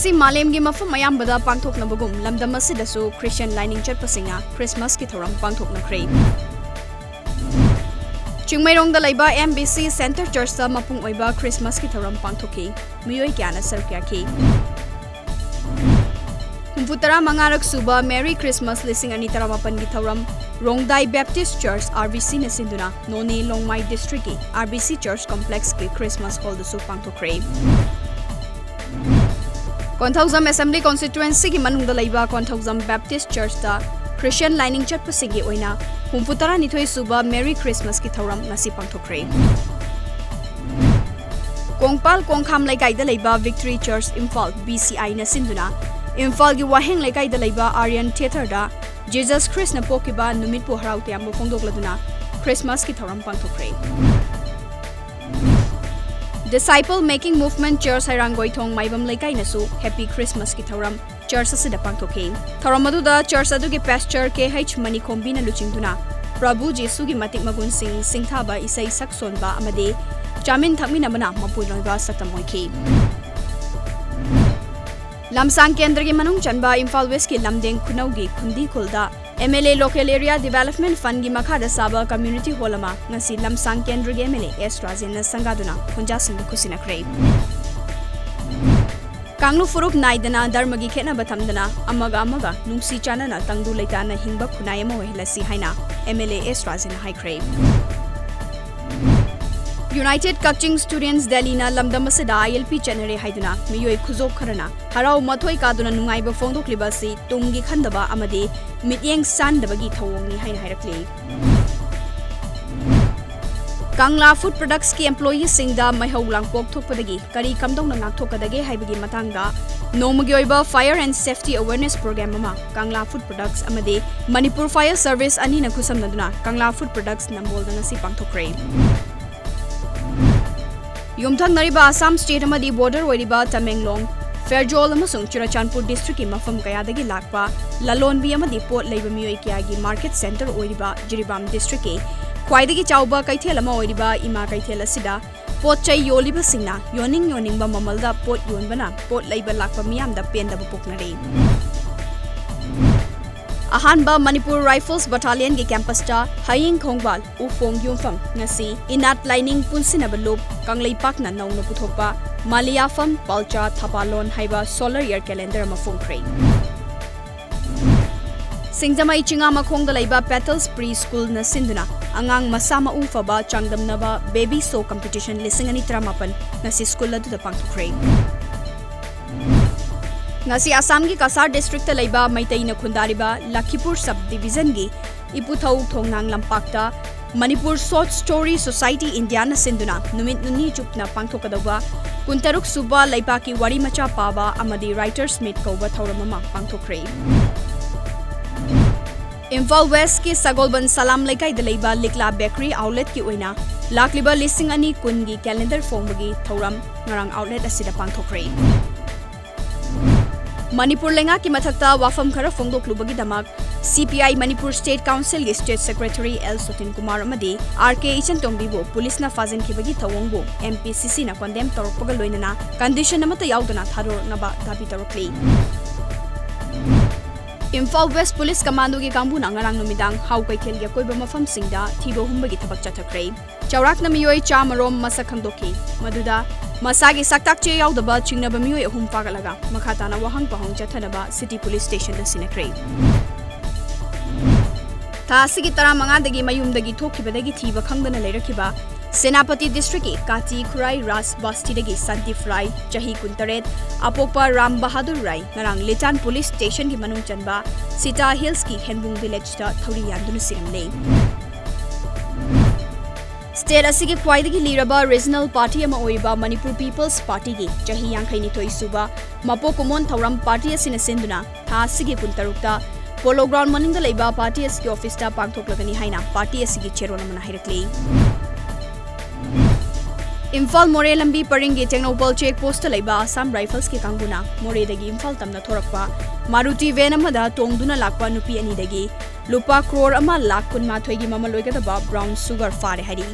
ngasi malemgi mafam mayambada pangthoknabagum lamdam asidasu Christian lining chatpasinga Christmas ki thoram pangthoknakhre. Chingmairongda laiba MBC Center Church ta mapung oiba Christmas ki thoram pangthoki miyoi kyana sarkyaki. Humfutara mangarak suba Merry Christmas lising ani taramapan gi thoram Rongdai Baptist Church RBC na sinduna Noni Longmai District ki RBC Church Complex ki Christmas hall da su pangthokre. Konthauzam Assembly Constituency ki manungda laiba Konthauzam Baptist Church ta Christian lining chatpasigi oina humfutara nithoi suba Merry Christmas ki thoram ngasi pangthokre. Kongpal Kongkham laikai da laiba Victory Church Imphal BCI na sinduna Imphal gi waheng laikai da laiba Aryan Theater da Jesus Christ na pokiba numit pu harau tiam bo phongdokladuna Christmas ki thoram pangthokre. Disciple Making Movement Church Hairangoi Thong Maibam Laikai nasu Happy Christmas ki thoram church asida pangthoke. Thoram aduda church adugi pastor KH Manikombi na luchingduna Prabhu Jesu gi matik magun singthaba isai saksonba amade chamin thakmina bana mapunoiba saktamoiki. Lamsang Kendra gi manung chanba Imphal West ki lamdeng khunaugi khundi khulda MLA Local Area Development Fund gi makhada saba Community Hall ama ngasi Lamsang Kendra gi MLA S Rajen na sangaduna khunja sing khusina khrei. Kanglu Furup Naidana Dharma gi khena bathamdana amaga nungsi chanana tangdu leitana hingba khunai ama oilasi haina MLA S Rajen haikrei. United Kaching Students Delhi na lamdam asida ILP chanere haiduna miyoi khuzok kharana harau mathoi kaduna nungai ba phongdok libasi tumgi khandaba amade mityeng sandabagi thawongni haina hairakle. Kangla Food Products ki employees singda maihau langpok thokpadagi kari kamdong na ngakthokadage haibagi matangda nomagi oiba Fire and Safety Awareness Program ama Kangla Food Products amade Manipur Fire Service ani na khusamnaduna Kangla Food Products nambol dana si pangthokre. Yumthang nariba Assam State amadi border oiriba Tamenglong Fairjol amasung Churachandpur District ki mafam kayadagi lakpa Lalonbi amadi port leiba miyoi kiyagi market center oiriba Jiribam District ki khwaidagi chauba kaithel ama oiriba Ima kaithel asida pot chai yoliba singna yoning ba mamalda pot yonbana pot leiba lakpa miyamda pendaba poknare. Ahanba Manipur Rifles Battalion ki campus ta Haying Khongbal Ufong Yumfang ngasi inat lining punsinaba loop kanglaipak na nauna puthokpa Maliafam Palcha Thapalon haiba solar year calendar ama phongkhrei. Singzama ichinga makhongda laiba Petals Preschool na sinduna angang masama ufaba changdamnaba baby show competition lising ani tramapan ngasi school adu da pangthokhrei. Ngasi Assam ki Kasar District ta laiba Maitai na khundariba Lakhipur Sub Division gi Iputhau Thongnang Lampakta Manipur Short Story Society India na sinduna numit nuni chupna pangthokadawa kuntaruk suba LEIPAKKI WARIMACHA PABA amadi Writers Meet kauba thauramama pangthokre. Imphal West ki Sagolban Salam Laikai da laiba LIKLA Bakery Outlet ki oina lakliba lising ani kun gi calendar phongbagi thauram ngarang outlet asida pangthokre. Manipur lenga ki mathakta wafam khara phongdok lubagi damak CPI Manipur State Council gi State Secretary L Sotin Kumar amadi RK Ichan Tongbibo police na fazin khibagi thawongbo MPCC na condemn torokpaga loinana condition amata yaudana tharor naba dabi torokli. Imphal West Police Commando gi kangbu na ngarang numidang hau kaithel gi koiba mafam singda thibo humbagi thabak chathakre. Chaurak na miyoi chamarom masak khangdoki maduda Masagi saktak che yaudaba chingnaba miyoi ahum pagalaga makhatana wahang pahong chathanaba City Police Station da sinakre. Thasigi tara mangadagi mayumdagi thokibadagi thiba khangdana leirakiba Senapati District ki Kati Khurai Ras Basti dagi Santi Fry Chahi Kuntaret Apokpa Ram Bahadur Rai ngarang Litan Police Station ki manung chanba SITA Hills ki Henbung Village da thori yandunu siramle. State asigi khwaidagi liraba regional party ama oiba Manipur People's Party gi chahi yankhai nithoi suba mapo komon thauram party asina senduna tha asigi kuntarukta polo ground maningda leiba party asigi office ta pangthoklagani haina party asigi chairman amana hairakle. IMPHAL-MOREH lambi paringi Technopol check post leiba Assam Rifles ki kanguna More dagi Imphal tamna thorakpa Maruti van amada tongduna lakpa nupi ani dagi lupa CRORE ama lakh kun mathoi gi mama loigadaba brown sugar fare hari.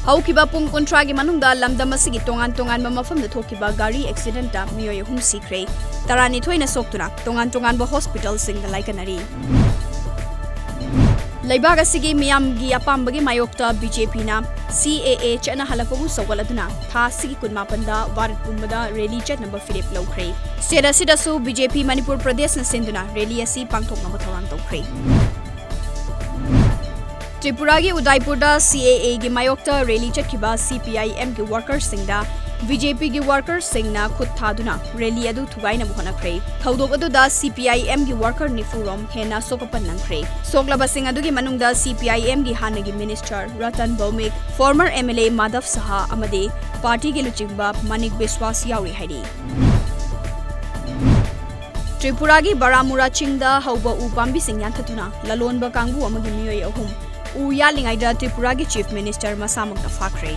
Haukiba pung kontragi manungda lamdam asigi tongan mafamda thokiba gari accident da miyoi ahum sikre. Tarani thoina soktuna tongan ba hospital singda laikanari. Leibaga sigi miyamgi apambagi mayokta BJP na CAA chana halakpabu sawaladuna tha sigi kunmapanda warat pumbada rally chat number Philip Lowkre. State sida su BJP Manipur Pradesh na senduna rally asi pangthokna mathawang tawkre. TRIPURA gi Udaipur da CAA gi mayokta rally chat kiba CPI-M gi workers singda BJP gi workers singna khut thaduna rally adu thugaina mohonakre. Thaudok adu da CPI-M gi worker nifurom hena sokapan nangkre. Soklaba sing adu gi manungda CPI-M gi hanagi minister Ratan Bhaumik, former MLA Madhav Saha amade party gi luchingba Manik Biswas yauri haidi. Tripura gi Baramura chingda hauba u pambi sing yanthatuna lalonba kangbu amagi miyoi ahum u yalingaida Tripura gi chief minister masamuk da fakre.